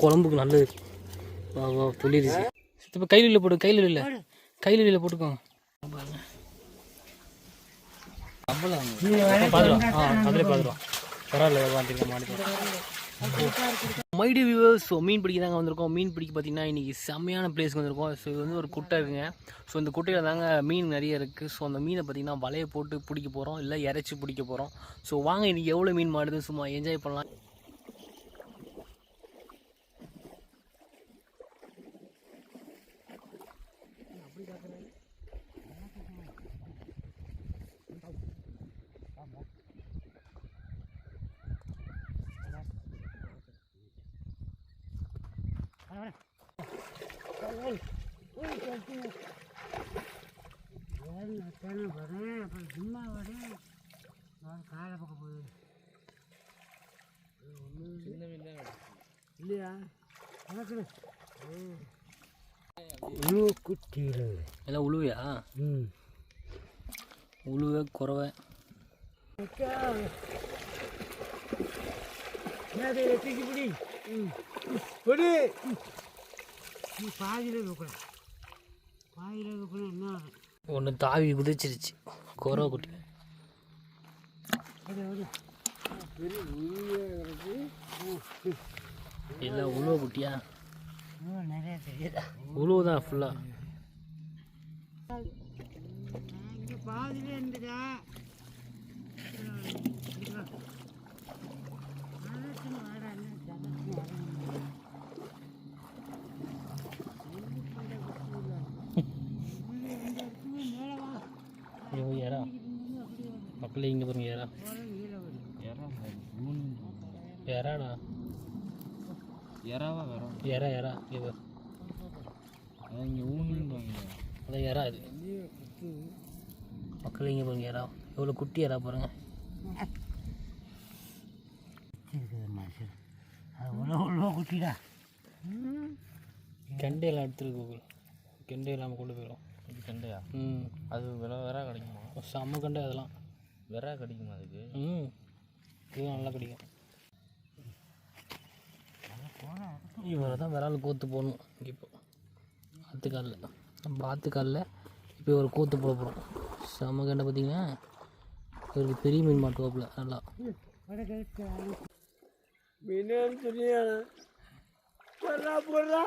குழம்புக்கு நல்லது. வா வா துளிருச்சு. இப்போ கையில் போட்டு கையில் போட்டுக்கோங்க. பார்த்துருவோம். அதிலே பார்த்துருவோம். பரவாயில்ல பார்த்துருக்கோம் மாடி. மைடி வியூவர்ஸ், ஸோ மீன் பிடிக்க தாங்க வந்திருக்கோம். மீன் பிடிக்க பார்த்தீங்கன்னா இன்றைக்கி செம்மையான பிளேஸ்க்கு வந்திருக்கோம். ஸோ இது வந்து ஒரு குட்டை இருக்குங்க. ஸோ இந்த குட்டையில் தாங்க மீன் நிறைய இருக்குது. ஸோ அந்த மீனை பார்த்திங்கன்னா வலையை போட்டு பிடிக்க போகிறோம், இல்லை இறைச்சி பிடிக்க போகிறோம். ஸோ வாங்க இன்றைக்கி எவ்வளோ மீன் மாடுது சும்மா என்ஜாய் பண்ணலாம். வரேன் அப்புறம் சும்மா வரேன் காலை பக்கம் போகுது இல்லையா உழுவ குட்டியில் எல்லாம் உழுவையா? உழுவை குறவை பாதியில் வைக்கணும். பாதியில் வைக்கணும். என்ன ஒன்று தாவி குதிச்சிருச்சு குறவை குட்டி. இல்லை உழுவ குட்டியா? நிறைய தெரியுதா? உழுவுதான் ஃபுல்லாக. இங்கே பாதியிலே இருந்துதா? ஏறா மக்களே இங்கே பாருங்க. ஏறாடா எறாவா வரும். ஏறா இங்கே இங்கே ஊன்னு அதான் ஏறா இது. மக்களே இங்கே பாருங்க. ஏறா எவ்வளோ குட்டி ஏறா பாருங்க. குட்டிடா. கெண்டையெல்லாம் எடுத்துருக்கு. கெண்டை இல்லாமல் கொண்டு போயிடும். இது கண்டையா? அது வேற கிடைக்குமா? செம்ம கண்டை அதெல்லாம். வேற கிடைக்குமா அதுக்கு? இதுவும் நல்லா கிடைக்கும். இவரை தான் விரால் கோத்து போகணும். இப்போ ஆற்றுக்காலில் நம்ம ஆற்றுக்காலில் இப்போ ஒரு கோத்து போட போகிறோம். செம்ம கண்டை பார்த்தீங்கன்னா இவருக்கு பெரிய மீன் மாட்டுவாப்பில் நல்லா. மீன் சொல்லியா போடுறா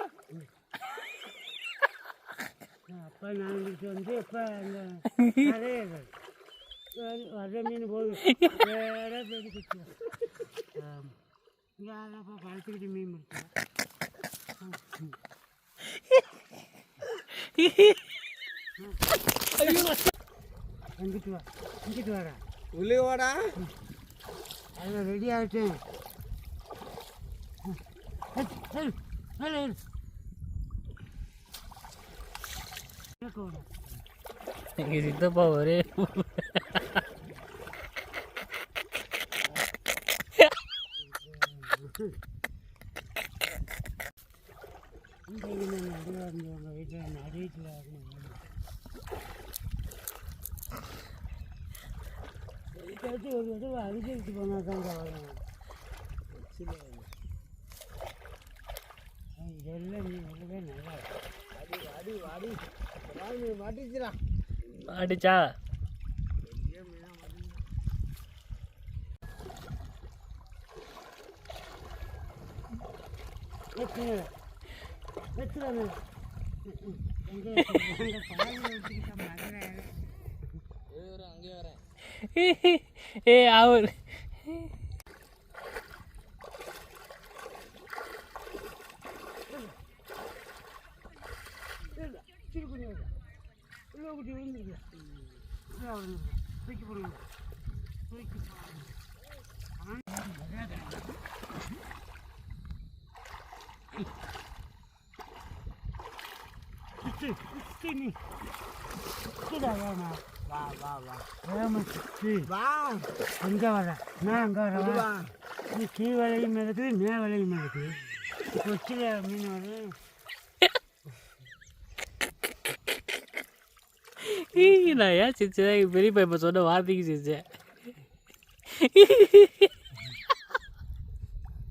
அப்போ நான் வந்து இப்போ அந்த வர மீன் போகுது. வேற பெரிய குச்சி இங்கே அதப்போ பழத்துக்கிட்டு மீன் முடிச்சேன். இங்கிட்டு வரா உள்ளே வாடா. அதில் ரெடி ஆகிட்டேன். எங்கள் சித்தப்பா ஒரே உங்கள் வீட்டில் நடு வீட்டில் ஒரு தடவை அடிச்சுட்டு போனாக்காங்க இதெல்லாம் நீ வரவே நல்லா அடி வாடி வாடி மாட்டிச்சுடா. அடிச்சா அவர் குட்டி விழுந்துருக்கு. தூக்கி போடுங்க. தூக்கி வா வா வா வா அங்கே வர நான் அங்கே வரவா. நீ கீ வேலையும் இருக்குது மே வேலையும் இருக்குது. கொச்சில் மீன் வரும். நான் ஏன் சிரிச்சேன்? பெரியப்பா இப்போ சொன்ன வார்த்தைக்கு சிரிச்சேன்.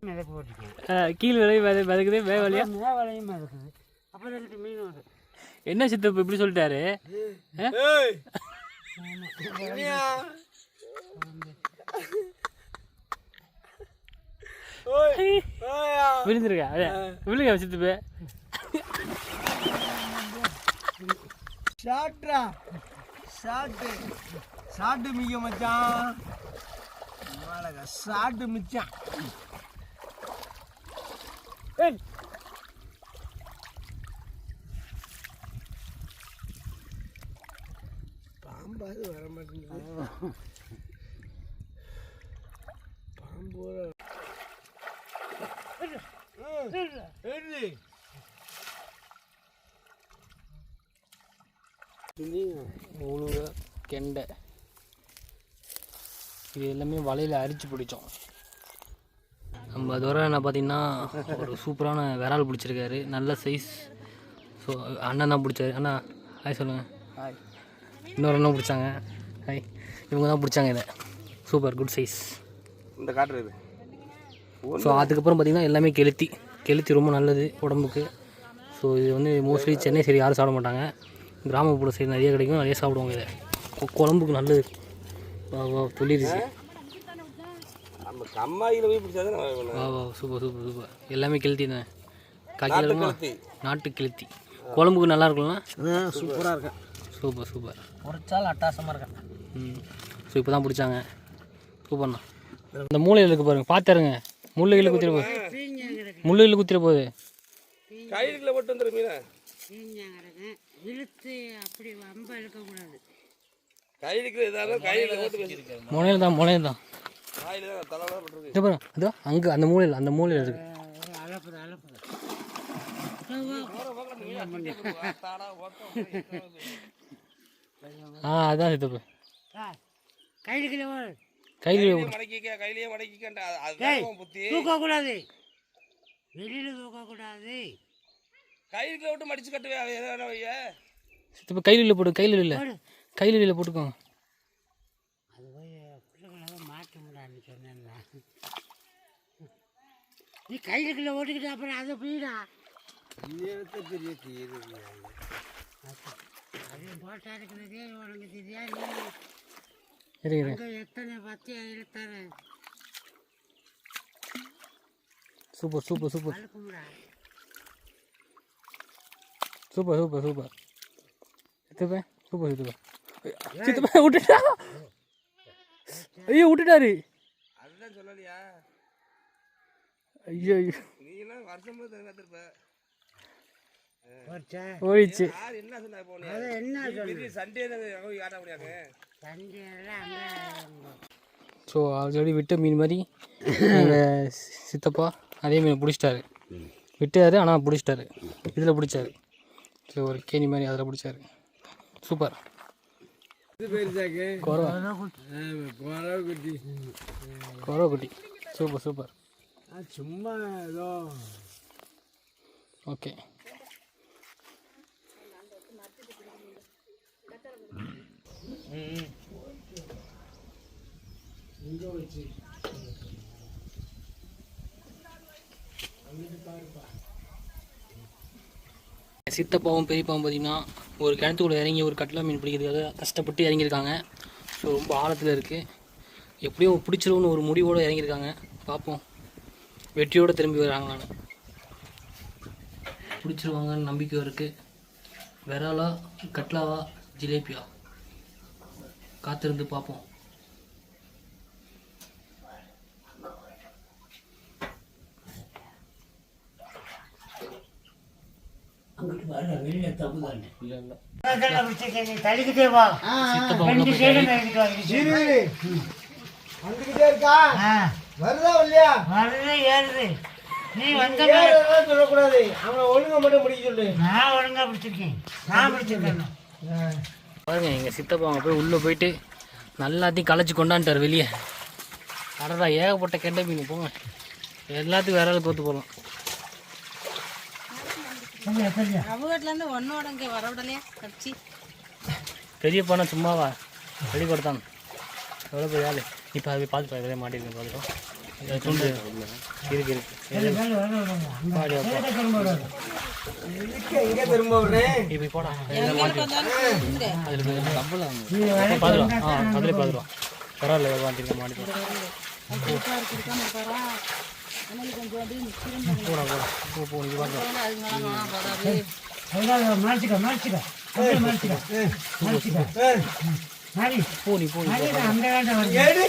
மிதக்கு போட்டுருக்கேன். கீழ் விலை மிதக்குது, மே வழியா மேவலையும் மிதக்குது. அப்புறம் 2 மீன் வரும். என்ன சித்தப்பு இப்படி சொல்லிட்டாரு? விழுந்துருக்கா? விழுங்க சித்தப்பு. ஷாட்டு மிக்க மச்சான், ஷாட்டு மிச்சான். பாம்பாது வர மாட்டேங்குது. பாம்பு உழுவ கெண்டை இது எல்லாமே வலையில் அரிச்சு பிடிச்சோம். நம்ம அதுவரை என்ன பார்த்தீங்கன்னா ஒரு சூப்பரான விரால் பிடிச்சிருக்காரு, நல்ல சைஸ். ஸோ அண்ணன் தான் பிடிச்சாரு. அண்ணா ஹாய் சொல்லுங்கள். ஹாய். இன்னொரு அண்ணன் பிடிச்சாங்க. ஹாய். இவங்க தான் பிடிச்சாங்க இதை. Super good size. இந்த காட்டுறது. ஸோ அதுக்கப்புறம் பார்த்திங்கன்னா எல்லாமே கெளுத்தி ரொம்ப நல்லது உடம்புக்கு. ஸோ இது வந்து மோஸ்ட்லி சென்னை சைடு யாரும் சாப்பிட மாட்டாங்க, கிராமப்புற சைடு நிறைய கிடைக்கும், நிறைய சாப்பிடுவாங்க. இதை குழம்புக்கு நல்லது. சொல்லிடுச்சு. நம்ம கம்மாயில் போய் பிடிச்சாதான் வா சூப்பர். எல்லாமே கெளுத்தி தான். காக்கிலமா நாட்டு கெளுத்தி குழம்புக்கு நல்லா இருக்கும்ல. சூப்பராக இருக்கேன். சூப்பர். பொறிச்சால் அட்டாசமாக இருக்கேன். ஸோ இப்போ தான் பிடிச்சாங்க. சூப்பர்ண்ணா. இந்த மூளையில் இருக்கு பாருங்க, பார்த்துருங்க. முள்ளுகளில் குத்திர போகுது. கையில போட்டு வந்துரு மீனை. இழுத்து அப்படி வம்ப இழுக்கக்கூடாது. கையிலுக்கு ஏதாவது கையில் போட்டு வச்சிருக்கேன். முனையில் தான் கையில் தான் தலைவலாக போட்டுருக்கு. இது பாருங்க, அதோ அங்கே அந்த மூலையில் இருக்கு. அலப்புது. அதான் சித்தப்பு. கையிலே மடக்கிக்கண்டா. புத்தி தூக்கக்கூடாது, வெளியில் தூக்கக்கூடாது. கையில விட்டு மடிச்சு கட்டுவே. சித்தப்பு கையில் போட்டுக்கோங்க. அது போய் பிள்ளைங்களாம் மாட்ட முடியாதுன்னு சொன்னேன்னா, நீ கையிலுக்குள்ள ஓட்டிக்கிட்டு அப்புறம் அதை போயிடா. பெரிய தீரு அது போட்டா இருக்கிறதே உனக்கு தெரியாது. எத்தனை பத்தி இழுத்தாரு. சூப்பர். அழுக்கும்டா. சூப்பர். சித்தப்பா விட்டுட்டா. ஐயோ விட்டுட்டாரு. அதுதான் சொல்லலையா? ஐயோ நீலாம் வருஷம் பார்த்துருப்ப. போயிடுச்சு. யார் என்ன சொன்னா? போனே என்ன சண்டே காட்ட முடியாது. ஸோ ஆல்ரெடி விட்ட மீன் மாதிரி எங்கள் சித்தப்பா அதே மீன் பிடிச்சிட்டாரு. விட்டாரு ஆனால் பிடிச்சிட்டாரு. இதில் பிடிச்சாரு. ஸோ ஒரு கேணி மாதிரி அதில் பிடிச்சாரு. சூப்பர். கொரவ குட்டி. சூப்பர். சும்மா ஏதோ ஓகே. சித்தப்பாவும் பெரியப்பாவும் பார்த்தீங்கன்னா ஒரு கிணத்துக்குள்ளே இறங்கி ஒரு கட்லா மீன் பிடிக்கிறதுக்காக கஷ்டப்பட்டு இறங்கியிருக்காங்க. ஸோ ரொம்ப ஆழத்தில் இருக்குது. எப்படியோ பிடிச்சிருவோன்னு ஒரு முடிவோடு இறங்கியிருக்காங்க. பார்ப்போம் வெற்றியோடு திரும்பி வராங்களான்னு. பிடிச்சிருவாங்கன்னு நம்பிக்கை இருக்குது. விராலா, கட்லாவா, ஜிலேபியா, காத்திருந்து பார்ப்போம். தள்ளிக்கிட்டே வா. வந்துகிட்டே இருக்கா? வருதா இல்லையா? ஏறுது. நீ வந்த சொல்லக்கூடாது. அவனை ஒழுங்கா மட்டும் பிடிக்க சொல்லு. நான் ஒழுங்கா பிடிச்சிருக்கேன். நான் பிடிச்சிருக்கேன். பாருங்க எங்கள் சித்தப்பா அவங்க போய் உள்ளே போயிட்டு நல்லாத்தையும் களைச்சி கொண்டான்ட்டார் வெளியே. அடடா ஏகப்பட்ட கெண்டை மீன். போங்க எல்லாத்துக்கும் வேற ஆள் கோத்து போகலாம். பெரிய பானை சும்மாவா ரெடி கொடுத்தான். எவ்வளோ பெரிய ஆள். இப்போ அது பார்த்துட்டு அதில் மாட்டிருக்கு பார்த்துட்டோம். அது துண்டு இருக்கு பாடி வைப்போம். இங்க திரும்ப விடுறேன். இப்போ போடா அதில் மாட்டிடும். அதில் பார்த்துருவோம். அதில் பார்த்துருவோம். பரவாயில்ல மாட்டிருக்கேன் மாட்டிடும். போடா போடா போ இது பார்க்கலாம். மறைச்சிக்க மறைச்சிக்க மறைச்சிக்க மாறி போனி போனி அந்த வேண்டாம் வந்து எடு.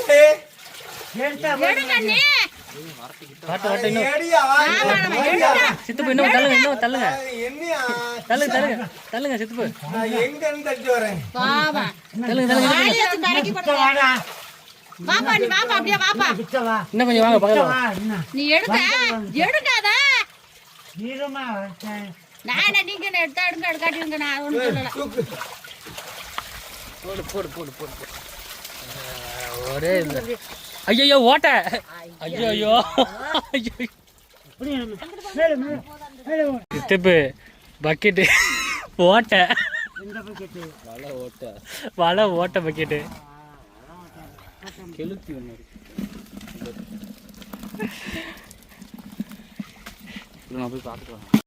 எடுத்தா வாட்ட வாட்ட இன்னும் எடியா, சித்துப்பு இன்னும் தள்ளுங்க இன்னும் தள்ளுங்க என்னையா? தள்ளுங்க தள்ளுங்க தள்ளுங்க சித்துப்பு நான் எங்க இருந்து தட்டி வரேன்? தள்ளுங்க தள்ளுங்க வாடா வாப்பா நீ வாப்பா அப்படியே வாப்பா கிட்ட வா இன்னும் கொஞ்சம் வாங்க பக்கத்துல வா என்ன நீ எடுக்காத நீரமா வரட்டேன் நான் என்ன நீங்க என்ன எடுத்தா எடுங்க எடுக்காட்டிங்க நான் ஒண்ணும் சொல்லல தூக்கு. போடு போடு போடு போடு போடு. ஒரே இந்த ஐயோ ஓட்ட ஐயோ ஐயோ அப்படியே மேலே மேலே மேலே சித்துப்பு பக்கெட்டு ஓட்ட இந்த பக்கெட்டு வலை ஓட்ட பக்கெட்டு கெளுத்தி ஒன்று நான் போய் பார்த்துட்டு வரேன்.